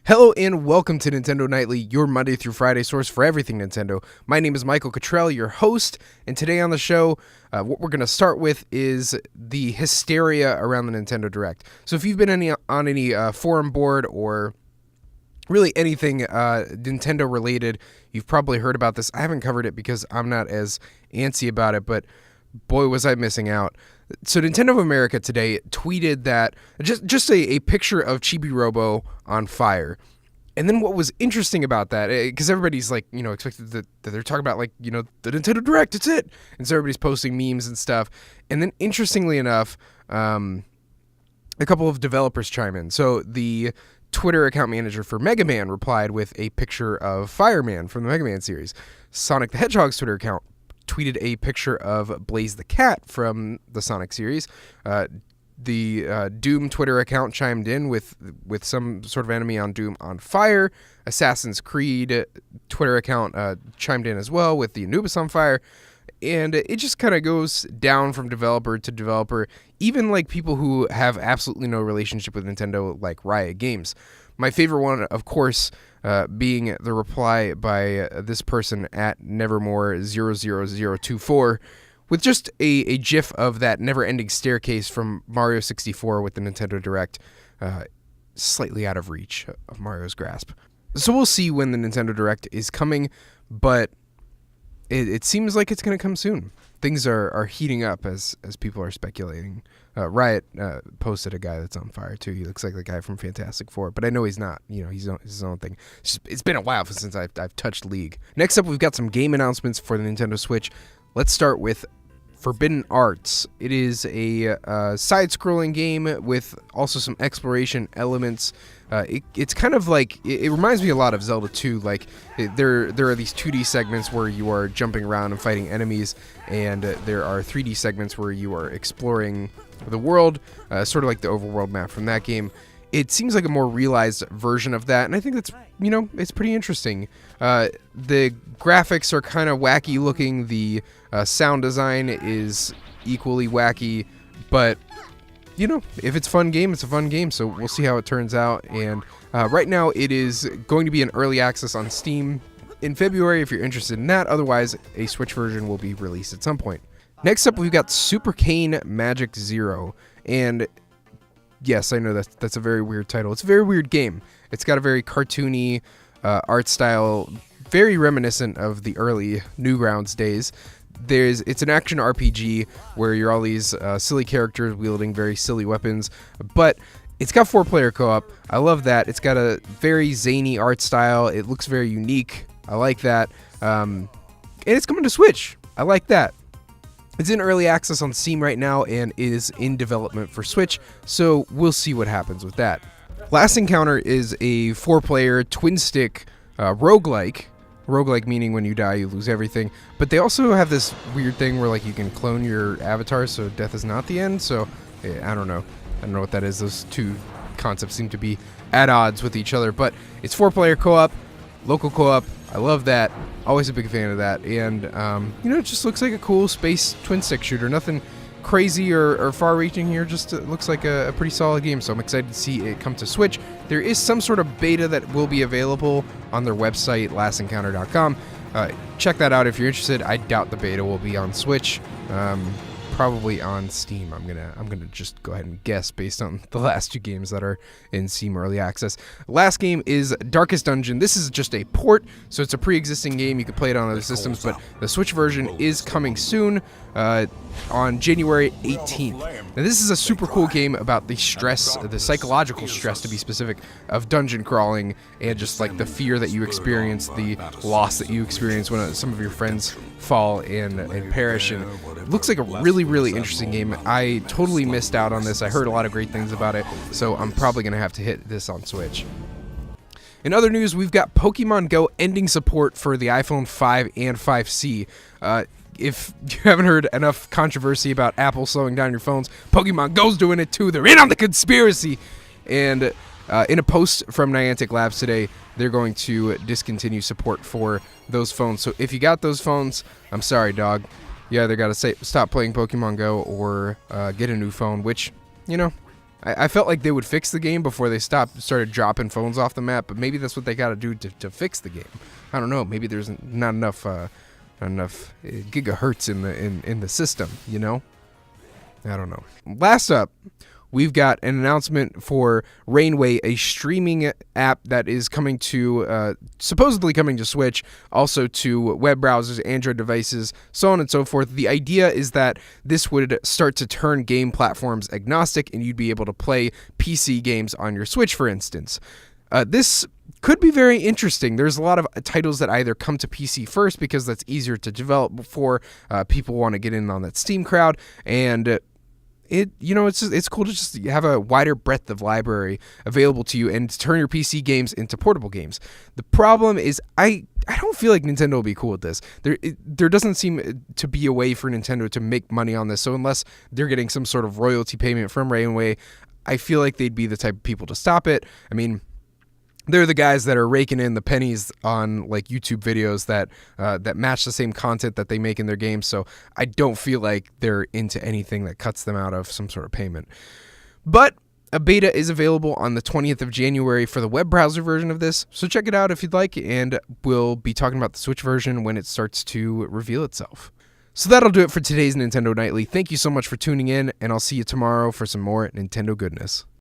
Hello and welcome to Nintendo Nightly, your Monday through Friday source for everything Nintendo. My name is Michael Cottrell, your host, and today on the show, what we're going to start with is the hysteria around the Nintendo Direct. So if you've been on any forum board or really anything Nintendo related, you've probably heard about this. I haven't covered it because I'm not as antsy about it, but boy was I missing out. So Nintendo of America today tweeted that just a picture of Chibi Robo on fire. And then what was interesting about that, because everybody's like, expected that they're talking about like, the Nintendo Direct, it's it. And so everybody's posting memes and stuff. And then interestingly enough, a couple of developers chime in. So the Twitter account manager for Mega Man replied with a picture of Fireman from the Mega Man series. Sonic the Hedgehog's Twitter account tweeted a picture of Blaze the Cat from the Sonic series. The Doom Twitter account chimed in with some sort of enemy on Doom on fire. Assassin's Creed Twitter account chimed in as well with the Anubis on fire. And it just kind of goes down from developer to developer, even like people who have absolutely no relationship with Nintendo, like Riot Games. My favorite one, of course, being the reply by this person at Nevermore00024 with just a gif of that never-ending staircase from Mario 64 with the Nintendo Direct, slightly out of reach of Mario's grasp. So we'll see when the Nintendo Direct is coming, but it seems like it's going to come soon. Things are heating up as people are speculating. Riot posted a guy that's on fire, too. He looks like the guy from Fantastic Four, but I know he's not. He's his own thing. It's been a while since I've touched League. Next up, we've got some game announcements for the Nintendo Switch. Let's start with Forbidden Arts. It is a side-scrolling game with also some exploration elements. It's kind of like, it reminds me a lot of Zelda 2. Like, there are these 2D segments where you are jumping around and fighting enemies, and there are 3D segments where you are exploring the world, sort of like the overworld map from that game. It seems like a more realized version of that, and I think that's, it's pretty interesting. The graphics are kind of wacky looking. The sound design is equally wacky, but if it's a fun game, it's a fun game, so we'll see how it turns out. And right now it is going to be in early access on Steam in February if you're interested in that. Otherwise, a Switch version will be released at some point. Next up, we've got Super Kane Magic Zero, and yes, I know that's a very weird title. It's a very weird game. It's got a very cartoony art style, very reminiscent of the early Newgrounds days. It's an action RPG where you're all these silly characters wielding very silly weapons, but it's got 4-player co-op. I love that. It's got a very zany art style. It looks very unique. I like that. And it's coming to Switch. I like that. It's in early access on Steam right now and is in development for Switch, so we'll see what happens with that. Last Encounter is a 4-player twin-stick roguelike. Roguelike meaning when you die, you lose everything. But they also have this weird thing where you can clone your avatar, so death is not the end. So, I don't know. I don't know what that is. Those two concepts seem to be at odds with each other. But it's 4-player co-op, local co-op. I love that. Always a big fan of that. And, it just looks like a cool space twin-stick shooter. Nothing crazy or far-reaching here. Just looks like a pretty solid game. So I'm excited to see it come to Switch. There is some sort of beta that will be available on their website, lastencounter.com. Check that out if you're interested. I doubt the beta will be on Switch. Probably on Steam. I'm gonna just go ahead and guess based on the last 2 games that are in Steam Early Access. Last game is Darkest Dungeon. This is just a port, so it's a pre-existing game. You can play it on other systems, but the Switch version is coming soon on January 18th. Now, this is a super cool game about the stress, the psychological stress to be specific, of dungeon crawling and just like the fear that you experience, the loss that you experience when some of your friends fall and perish. And it looks like a really, really interesting game. I totally missed out on this. I heard a lot of great things about it, so I'm probably going to have to hit this on Switch. In other news, we've got Pokemon Go ending support for the iPhone 5 and 5C. If you haven't heard enough controversy about Apple slowing down your phones, Pokemon Go's doing it too. They're in on the conspiracy. And in a post from Niantic Labs today, they're going to discontinue support for those phones. So if you got those phones, I'm sorry, dog. You either got to stop playing Pokemon Go or get a new phone, which, I felt like they would fix the game before they started dropping phones off the map, but maybe that's what they got to do to fix the game. I don't know. Maybe there's not enough gigahertz in the system. You know, I don't know. Last up, we've got an announcement for Rainway, a streaming app that is coming to, supposedly coming to Switch, also to web browsers, Android devices, so on and so forth. The idea is that this would start to turn game platforms agnostic, and you'd be able to play PC games on your Switch, for instance. This could be very interesting. There's a lot of titles that either come to PC first because that's easier to develop before people want to get in on that Steam crowd, and it's cool to just have a wider breadth of library available to you and to turn your PC games into portable games. The problem is I don't feel like Nintendo will be cool with this. There doesn't seem to be a way for Nintendo to make money on this. So unless they're getting some sort of royalty payment from Rainway, I feel like they'd be the type of people to stop it. I mean, they're the guys that are raking in the pennies on like YouTube videos that match the same content that they make in their games. So I don't feel like they're into anything that cuts them out of some sort of payment. But a beta is available on the 20th of January for the web browser version of this. So check it out if you'd like, and we'll be talking about the Switch version when it starts to reveal itself. So that'll do it for today's Nintendo Nightly. Thank you so much for tuning in, and I'll see you tomorrow for some more Nintendo goodness.